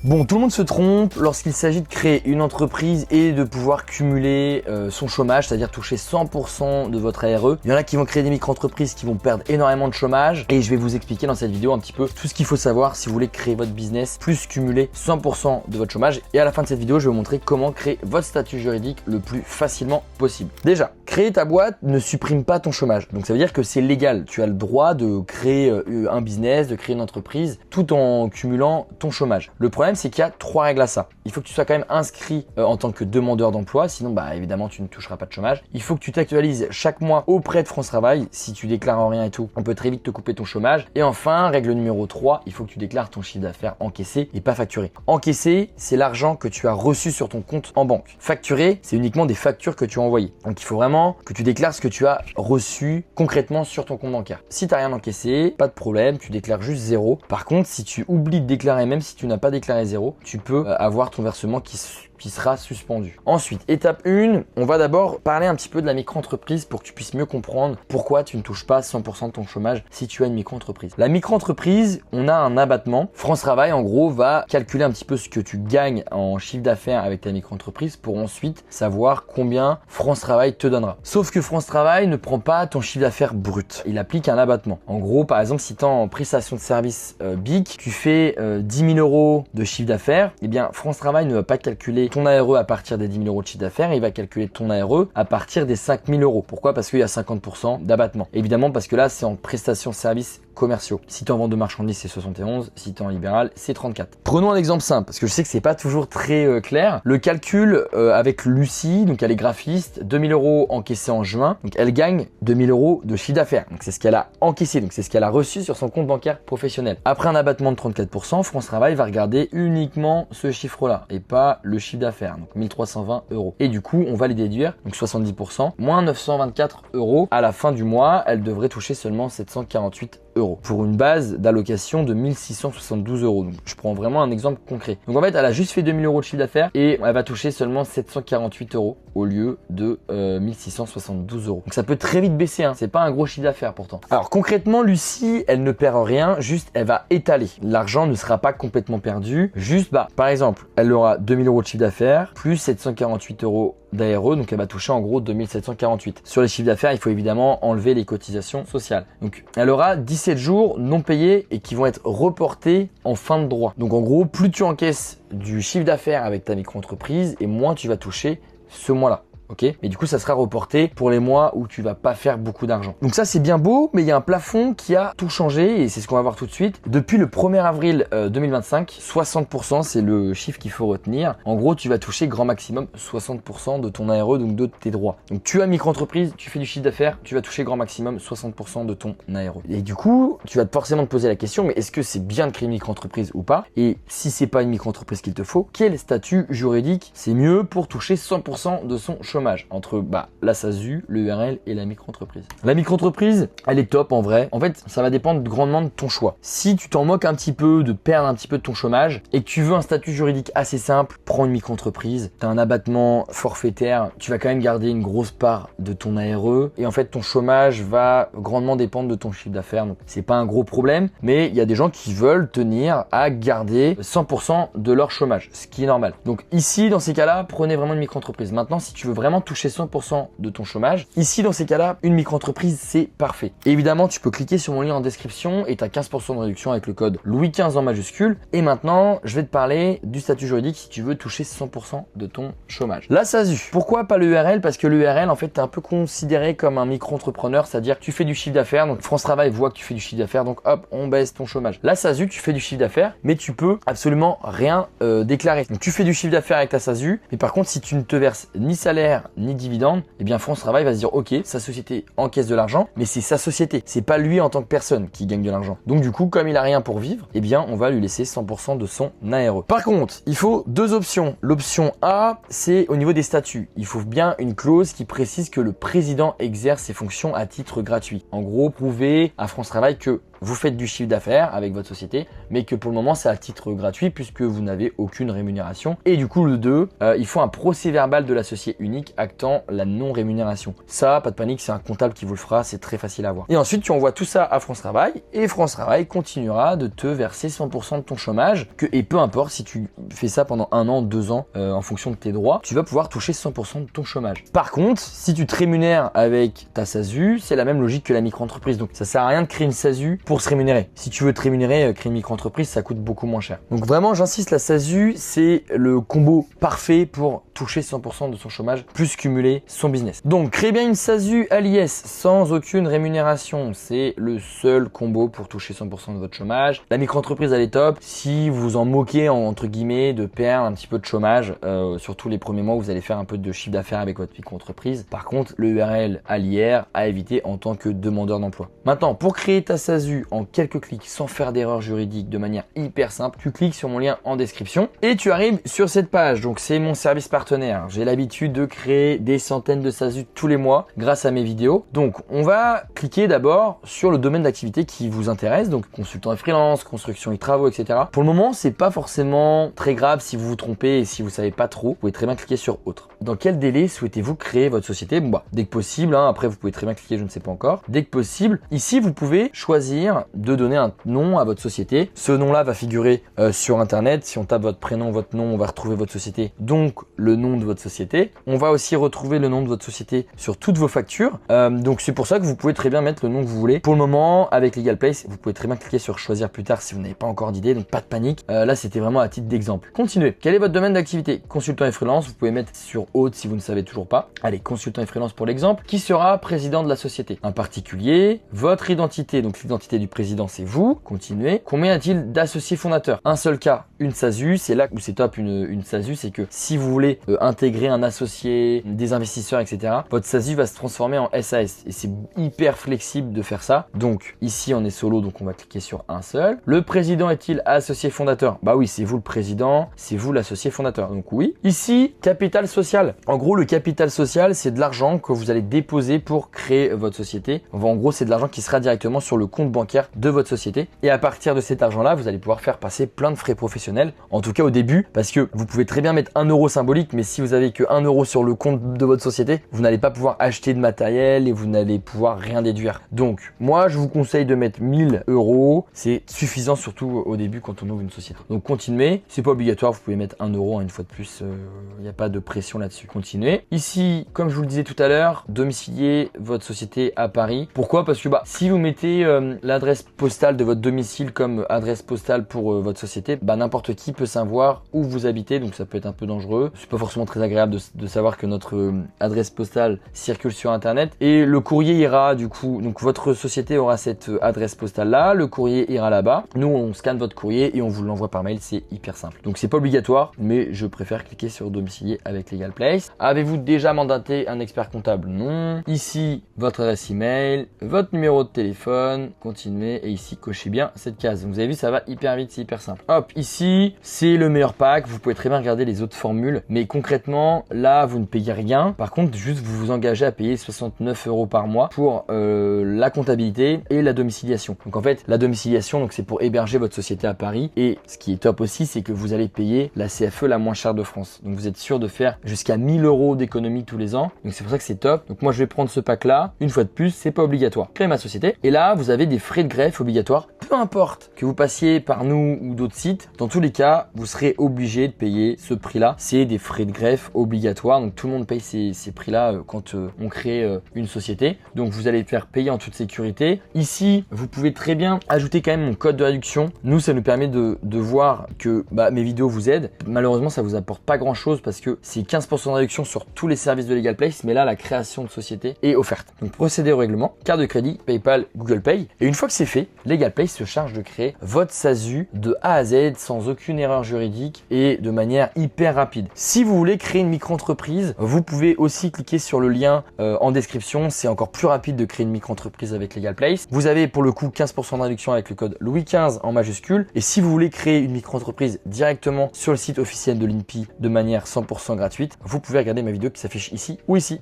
Bon, tout le monde se trompe lorsqu'il s'agit de créer une entreprise et de pouvoir cumuler son chômage, c'est-à-dire toucher 100% de votre ARE. Il y en a qui vont créer des micro-entreprises qui vont perdre énormément de chômage et je vais vous expliquer dans cette vidéo un petit peu tout ce qu'il faut savoir si vous voulez créer votre business plus cumuler 100% de votre chômage. Et à la fin de cette vidéo, je vais vous montrer comment créer votre statut juridique le plus facilement possible. Déjà, créer ta boîte ne supprime pas ton chômage. Donc ça veut dire que c'est légal. Tu as le droit de créer un business, de créer une entreprise tout en cumulant ton chômage. Le problème, c'est qu'il y a 3 règles à ça. Il faut que tu sois quand même inscrit en tant que demandeur d'emploi, sinon évidemment tu ne toucheras pas de chômage. Il faut que tu t'actualises chaque mois auprès de France Travail. Si tu déclares rien et tout, on peut très vite te couper ton chômage. Et enfin, règle numéro 3, il faut que tu déclares ton chiffre d'affaires encaissé et pas facturé. Encaissé, c'est l'argent que tu as reçu sur ton compte en banque. Facturé, c'est uniquement des factures que tu as envoyées. Donc il faut vraiment que tu déclares ce que tu as reçu concrètement sur ton compte bancaire. Si tu n'as rien encaissé, pas de problème, tu déclares juste 0. Par contre, si tu oublies de déclarer, même si tu n'as pas déclaré 0, tu peux avoir ton versement qui sera suspendu. Ensuite, étape 1, on va d'abord parler un petit peu de la micro-entreprise pour que tu puisses mieux comprendre pourquoi tu ne touches pas 100% de ton chômage si tu as une micro-entreprise. La micro-entreprise, on a un abattement. France Travail, en gros, va calculer un petit peu ce que tu gagnes en chiffre d'affaires avec ta micro-entreprise pour ensuite savoir combien France Travail te donnera. Sauf que France Travail ne prend pas ton chiffre d'affaires brut. Il applique un abattement. En gros, par exemple, si tu es en prestation de service BIC, tu fais 10 000 € de chiffre d'affaires, eh bien, France Travail ne va pas calculer ton ARE à partir des 10 000 € de chiffre d'affaires, il va calculer ton ARE à partir des 5 000 €. Pourquoi? Parce qu'il y a 50% d'abattement. Évidemment, parce que là, c'est en prestation de services commerciaux. Si tu es en vente de marchandises, c'est 71. Si tu es en libéral, c'est 34. Prenons un exemple simple, parce que je sais que c'est pas toujours très clair. Le calcul avec Lucie, donc elle est graphiste, 2 000 € encaissés en juin. Donc elle gagne 2 000 € de chiffre d'affaires. Donc c'est ce qu'elle a encaissé, donc c'est ce qu'elle a reçu sur son compte bancaire professionnel. Après un abattement de 34%, France Travail va regarder uniquement ce chiffre-là et pas le chiffre d'affaires, donc 1 320 €. Et du coup, on va les déduire, donc 70%, moins 924 € à la fin du mois, elle devrait toucher seulement 748 € pour une base d'allocation de 1 672 €. Donc je prends vraiment un exemple concret. Donc en fait, elle a juste fait 2 000 € de chiffre d'affaires et elle va toucher seulement 748 € au lieu de 1 672 €. Donc ça peut très vite baisser, hein. C'est pas un gros chiffre d'affaires pourtant. Alors concrètement, Lucie, elle ne perd rien, juste elle va étaler. L'argent ne sera pas complètement perdu. Juste, par exemple, elle aura 2 000 € de chiffre d'affaires plus 748 € d'ARE, donc elle va toucher en gros 2748. Sur les chiffres d'affaires, il faut évidemment enlever les cotisations sociales. Donc elle aura 17 jours non payés et qui vont être reportés en fin de droit. Donc en gros, plus tu encaisses du chiffre d'affaires avec ta micro-entreprise et moins tu vas toucher ce mois-là. Ok, mais du coup ça sera reporté pour les mois où tu vas pas faire beaucoup d'argent. Donc ça c'est bien beau, mais il y a un plafond qui a tout changé et c'est ce qu'on va voir tout de suite. Depuis le 1er avril 2025, 60% c'est le chiffre qu'il faut retenir. En gros, tu vas toucher grand maximum 60% de ton ARE, donc de tes droits. Donc tu as micro-entreprise, tu fais du chiffre d'affaires, tu vas toucher grand maximum 60% de ton ARE. Et du coup, tu vas forcément te poser la question, mais est-ce que c'est bien de créer une micro-entreprise ou pas? Et si c'est pas une micro-entreprise qu'il te faut, quel statut juridique c'est mieux pour toucher 100% de son chômage entre la SASU, le URL et la micro-entreprise. La micro-entreprise, elle est top en vrai. En fait, ça va dépendre grandement de ton choix. Si tu t'en moques un petit peu de perdre un petit peu de ton chômage et que tu veux un statut juridique assez simple, prends une micro-entreprise. Tu as un abattement forfaitaire, tu vas quand même garder une grosse part de ton ARE et en fait, ton chômage va grandement dépendre de ton chiffre d'affaires. Donc, c'est pas un gros problème, mais il y a des gens qui veulent tenir à garder 100% de leur chômage, ce qui est normal. Donc ici, dans ces cas-là, prenez vraiment une micro-entreprise. Maintenant, si tu veux vraiment toucher 100% de ton chômage, ici dans ces cas-là, une micro-entreprise c'est parfait. Et évidemment, tu peux cliquer sur mon lien en description et tu as 15% de réduction avec le code Louis15 en majuscule. Et maintenant, je vais te parler du statut juridique si tu veux toucher 100% de ton chômage. La SASU. Pourquoi pas le URL? Parce que le URL, en fait, tu es un peu considéré comme un micro-entrepreneur, c'est-à-dire que tu fais du chiffre d'affaires, donc France Travail voit que tu fais du chiffre d'affaires, donc hop, on baisse ton chômage. La SASU, tu fais du chiffre d'affaires, mais tu peux absolument rien déclarer. Donc tu fais du chiffre d'affaires avec ta SASU, mais par contre, si tu ne te verses ni salaire, ni dividende, eh bien France Travail va se dire ok, sa société encaisse de l'argent, mais c'est sa société, c'est pas lui en tant que personne qui gagne de l'argent. Donc du coup, comme il a rien pour vivre, eh bien on va lui laisser 100% de son ARE. Par contre, il faut deux options. L'option A, c'est au niveau des statuts. Il faut bien une clause qui précise que le président exerce ses fonctions à titre gratuit. En gros, prouver à France Travail que vous faites du chiffre d'affaires avec votre société, mais que pour le moment c'est à titre gratuit puisque vous n'avez aucune rémunération. Et du coup le 2, il faut un procès verbal de l'associé unique actant la non-rémunération. Ça, pas de panique, c'est un comptable qui vous le fera, c'est très facile à voir. Et ensuite tu envoies tout ça à France Travail et France Travail continuera de te verser 100% de ton chômage, et peu importe si tu fais ça pendant 1 an, 2 ans, en fonction de tes droits, tu vas pouvoir toucher 100% de ton chômage. Par contre, si tu te rémunères avec ta SASU, c'est la même logique que la micro-entreprise. Donc ça sert à rien de créer une SASU pour se rémunérer. Si tu veux te rémunérer, créer une micro-entreprise, ça coûte beaucoup moins cher. Donc vraiment, j'insiste, la SASU, c'est le combo parfait pour toucher 100% de son chômage, plus cumuler son business. Donc créez bien une SASU à l'IS sans aucune rémunération. C'est le seul combo pour toucher 100% de votre chômage. La micro-entreprise, elle est top. Si vous en moquez, entre guillemets, de perdre un petit peu de chômage, surtout les premiers mois où vous allez faire un peu de chiffre d'affaires avec votre micro-entreprise. Par contre, le URL à l'IR à éviter en tant que demandeur d'emploi. Maintenant, pour créer ta SASU en quelques clics, sans faire d'erreur juridique, de manière hyper simple, tu cliques sur mon lien en description et tu arrives sur cette page. Donc c'est mon service partenaire. J'ai l'habitude de créer des centaines de SASU tous les mois grâce à mes vidéos. Donc on va cliquer d'abord sur le domaine d'activité qui vous intéresse, donc consultant et freelance, construction et travaux, etc. Pour le moment, c'est pas forcément très grave si vous vous trompez et si vous savez pas trop, vous pouvez très bien cliquer sur autre. Dans quel délai souhaitez-vous créer votre société? Bon, dès que possible, hein. Après vous pouvez très bien cliquer je ne sais pas encore. Dès que possible, ici vous pouvez choisir de donner un nom à votre société. Ce nom-là va figurer sur internet. Si on tape votre prénom, votre nom, on va retrouver votre société, donc le nom de votre société. On va aussi retrouver le nom de votre société sur toutes vos factures. Donc c'est pour ça que vous pouvez très bien mettre le nom que vous voulez. Pour le moment, avec Legal Place, vous pouvez très bien cliquer sur choisir plus tard si vous n'avez pas encore d'idée, donc pas de panique. Là c'était vraiment à titre d'exemple. Continuez. Quel est votre domaine d'activité? Consultant et freelance, vous pouvez mettre sur haute si vous ne savez toujours pas. Allez, consultant et freelance pour l'exemple. Qui sera président de la société? Un particulier. Votre identité, donc l'identité du président c'est vous. Continuez. Combien y a-t-il d'associés fondateurs? Un seul cas, une SASU. C'est là où c'est top une SASU, c'est que si vous voulez intégrer un associé, des investisseurs, etc., votre SASU va se transformer en SAS et c'est hyper flexible de faire ça. Donc ici on est solo, donc on va cliquer sur un seul. Le président est-il associé fondateur? Bah oui, c'est vous le président, c'est vous l'associé fondateur, donc oui. Ici, capital social. En gros, le capital social, c'est de l'argent que vous allez déposer pour créer votre société. En gros, c'est de l'argent qui sera directement sur le compte bancaire de votre société. Et à partir de cet argent-là, vous allez pouvoir faire passer plein de frais professionnels. En tout cas au début, parce que vous pouvez très bien mettre 1 euro symbolique, mais si vous avez que 1 euro sur le compte de votre société, vous n'allez pas pouvoir acheter de matériel et vous n'allez pouvoir rien déduire. Donc, moi, je vous conseille de mettre 1000 euros. C'est suffisant, surtout au début quand on ouvre une société. Donc, continuez. C'est pas obligatoire. Vous pouvez mettre 1 euro, une fois de plus. Il n'y a pas de pression là-dessus. Continuez. Ici, comme je vous le disais tout à l'heure, domiciliez votre société à Paris. Pourquoi? Parce que si vous mettez l'adresse postale de votre domicile comme adresse postale pour votre société, n'importe qui peut savoir où vous habitez. Donc, ça peut être un peu dangereux. C'est pas forcément très agréable de savoir que notre adresse postale circule sur Internet. Et le courrier ira du coup. Donc, votre société aura cette adresse postale là. Le courrier ira là-bas. Nous, on scanne votre courrier et on vous l'envoie par mail. C'est hyper simple. Donc, c'est pas obligatoire, mais je préfère cliquer sur domicilier avec Legal Place. Avez-vous déjà mandaté un expert comptable? Non. Ici, votre adresse email, votre numéro de téléphone. Continuez et ici, cochez bien cette case. Donc, vous avez vu, ça va hyper vite, c'est hyper simple. Hop, ici, c'est le meilleur pack. Vous pouvez très bien regarder les autres formules, mais concrètement, là, vous ne payez rien. Par contre, juste vous vous engagez à payer 69 euros par mois pour la comptabilité et la domiciliation. Donc en fait, la domiciliation, donc c'est pour héberger votre société à Paris. Et ce qui est top aussi, c'est que vous allez payer la CFE la moins chère de France. Donc vous êtes sûr de faire jusqu'à 1000 euros d'économie tous les ans. Donc c'est pour ça que c'est top. Donc moi, je vais prendre ce pack-là. Une fois de plus, c'est pas obligatoire. Créer ma société. Et là, vous avez des frais de greffe obligatoires. Peu importe que vous passiez par nous ou d'autres sites, dans tous les cas, vous serez obligé de payer ce prix-là. C'est des frais de greffe obligatoires. Donc tout le monde paye ces prix-là quand on crée une société. Donc vous allez faire payer en toute sécurité. Ici, vous pouvez très bien ajouter quand même mon code de réduction. Nous, ça nous permet de voir que mes vidéos vous aident. Malheureusement, ça vous apporte pas grand-chose parce que c'est 15% de réduction sur tous les services de Legal Place. Mais là, la création de société est offerte. Donc procédez au règlement, carte de crédit, PayPal, Google Pay. Et une fois que c'est fait, Legal Place se charge de créer votre SASU de A à Z sans aucune erreur juridique et de manière hyper rapide. Si vous voulez créer une micro-entreprise, vous pouvez aussi cliquer sur le lien en description. C'est encore plus rapide de créer une micro-entreprise avec Legal Place. Vous avez pour le coup 15% de réduction avec le code Louis15 en majuscule. Et si vous voulez créer une micro-entreprise directement sur le site officiel de l'INPI de manière 100% gratuite, vous pouvez regarder ma vidéo qui s'affiche ici ou ici.